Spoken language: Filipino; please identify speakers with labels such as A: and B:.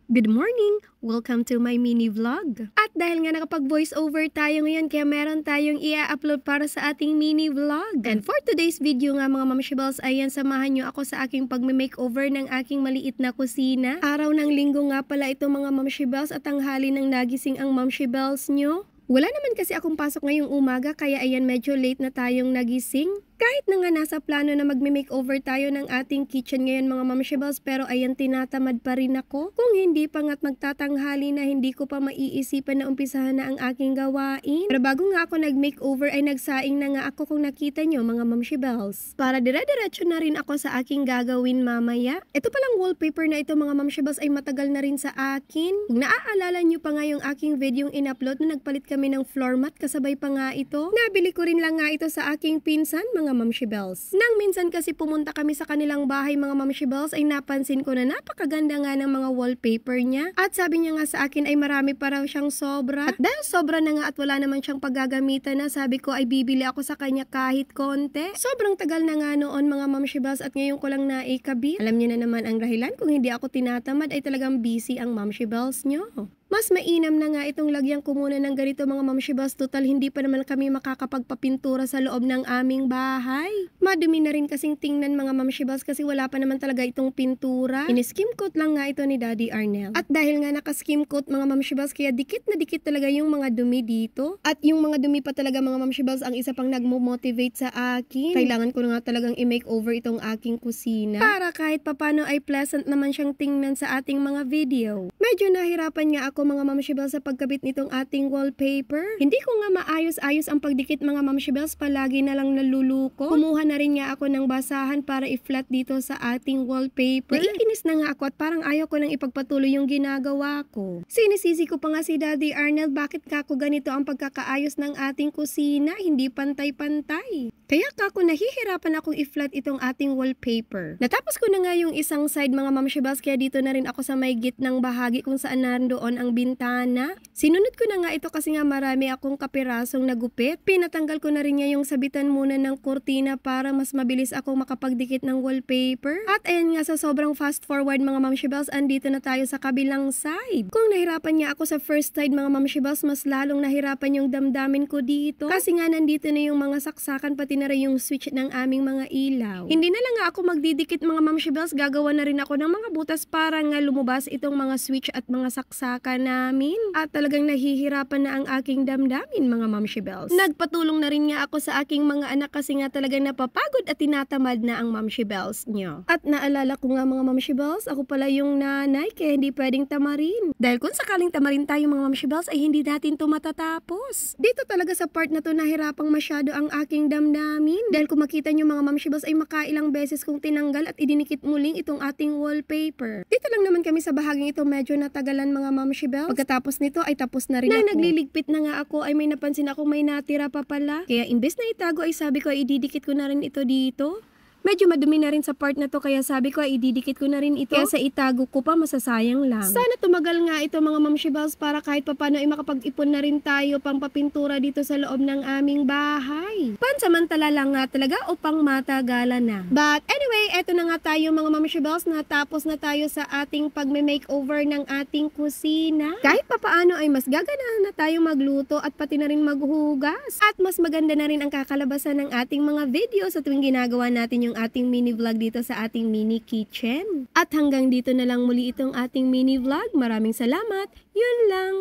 A: Good morning! Welcome to my mini vlog. At dahil nga nakapag-voice over tayo ngayon, kaya meron tayong i-upload para sa ating mini vlog. And for today's video nga mga mamshiballs, ayan, samahan nyo ako sa aking pag-makeover ng aking maliit na kusina. Araw ng linggo nga pala ito mga mamshiballs at tanghali ng nagising ang mamshiballs nyo. Wala naman kasi akong pasok ngayong umaga, kaya ayan medyo late na tayong nagising. Kahit na nga nasa plano na magme-makeover tayo ng ating kitchen ngayon mga mamshiballs, pero ayan tinatamad pa rin ako. Kung hindi pa nga't magtatanghali na, hindi ko pa maiisipan na umpisahan na ang aking gawain. Pero bago nga ako nag-makeover ay nagsaing na nga ako kung nakita nyo mga mamshiballs. Para dire-diretso na rin ako sa aking gagawin mamaya. Ito palang wallpaper na ito mga mamshiballs ay matagal na rin sa akin. Kung naaalala nyo pa nga yung aking video yung in-upload na nagpalit kami ng floor mat, kasabay pa nga ito. Nabili ko rin lang nga ito sa aking pinsan mga mamshiballs. Nang minsan kasi pumunta kami sa kanilang bahay mga mamshiballs ay napansin ko na napakaganda nga ng mga wallpaper niya. At sabi niya nga sa akin ay marami pa raw siyang sobra. At dahil sobra na nga at wala naman siyang paggagamitan na, sabi ko ay bibili ako sa kanya kahit konti. Sobrang tagal na nga noon mga mamshiballs at ngayon ko lang naikabit. Alam niyo na naman ang dahilan kung hindi ako tinatamad ay talagang busy ang mamshiballs nyo. Mas mainam na nga itong lagyan ko muna ng ganito mga mamshiballs, total hindi pa naman kami makakapagpapintura sa loob ng aming bahay. Madumi na rin kasing tingnan mga mamshiballs kasi wala pa naman talaga itong pintura. In-skim coat lang nga ito ni Daddy Arnel. At dahil nga naka-skim coat mga mamshiballs, kaya dikit na dikit talaga yung mga dumi dito. At yung mga dumi pa talaga mga mamshiballs ang isa pang nagmo-motivate sa akin. Kailangan ko na nga talagang i-makeover itong aking kusina para kahit papano ay pleasant naman siyang tingnan sa ating mga video. Medyo nahirapan nga ako mga mamshiballs sa pagkabit nitong ating wallpaper. Hindi ko nga maayos-ayos ang pagdikit mga mamshiballs, palagi na lang naluluko. Kumuha na rin nga ako ng basahan para i-flat dito sa ating wallpaper. Naiinis na nga ako at parang ayaw ko nang ipagpatuloy yung ginagawa ko. Sinisisi ko pa nga si Daddy Arnel, bakit kako ganito ang pagkakaayos ng ating kusina, hindi pantay-pantay. Kaya kako nahihirapan akong i-flat itong ating wallpaper. Natapos ko na nga yung isang side mga mamshiballs, kaya dito na rin ako sa may gitnang bahagi kung saan nandoon ang bintana. Sinunod ko na nga ito kasi nga marami akong kapirasong nagupit. Pinatanggal ko na rin niya yung sabitan muna ng kurtina para mas mabilis akong makapagdikit ng wallpaper. At ayan nga, sa sobrang fast forward mga mamshiballs, andito na tayo sa kabilang side. Kung nahirapan niya ako sa first side mga mamshiballs, mas lalong nahirapan yung damdamin ko dito. Kasi nga nandito na yung mga saksakan, pati na rin yung switch ng aming mga ilaw. Hindi na lang nga ako magdidikit mga mamshiballs, gagawa na rin ako ng mga butas para nga lumabas itong mga switch at mga saksakan namin. At talagang nahihirapan na ang aking damdamin mga mamshiballs. Nagpatulong na rin nga ako sa aking mga anak kasi nga talagang napapagod at tinatamad na ang mamshiballs nyo. At naalala ko nga mga mamshiballs, ako pala yung nanay kaya hindi pwedeng tamarin. Dahil kung sakaling tamarin tayo mga mamshiballs ay hindi natin to matatapos. Dito talaga sa part na to nahirapang masyado ang aking damdamin. Dahil kung makita nyo mga mamshiballs ay makailang beses kong tinanggal at idinikit muling itong ating wallpaper. Dito lang naman kami sa bahaging ito medyo natagalan mga mamshiballs. Pagkatapos nito ay tapos na rin ako. Nagliligpit na nga ako ay may napansin ako may natira pa pala. Kaya imbes na itago ay sabi ko ay ididikit ko na rin ito dito. Medyo madumi na rin sa part na to kaya sabi ko ay ididikit ko na rin ito. Kaya sa itago ko pa masasayang lang. Sana tumagal nga ito mga mamshiballs para kahit papano ay makapag-ipon na rin tayo pang papintura dito sa loob ng aming bahay. Pansamantala lang nga talaga o pang matagalan na. But anyway, eto na nga tayo mga mamshiballs, natapos na tayo sa ating pagme-makeover ng ating kusina. Kahit papaano ay mas gaganahan na tayong magluto at pati na rin maghugas. At mas maganda na rin ang kakalabasan ng ating mga video sa tuwing ginagawa natin yung ating mini vlog dito sa ating mini kitchen. At hanggang dito na lang muli itong ating mini vlog. Maraming salamat. Yun lang.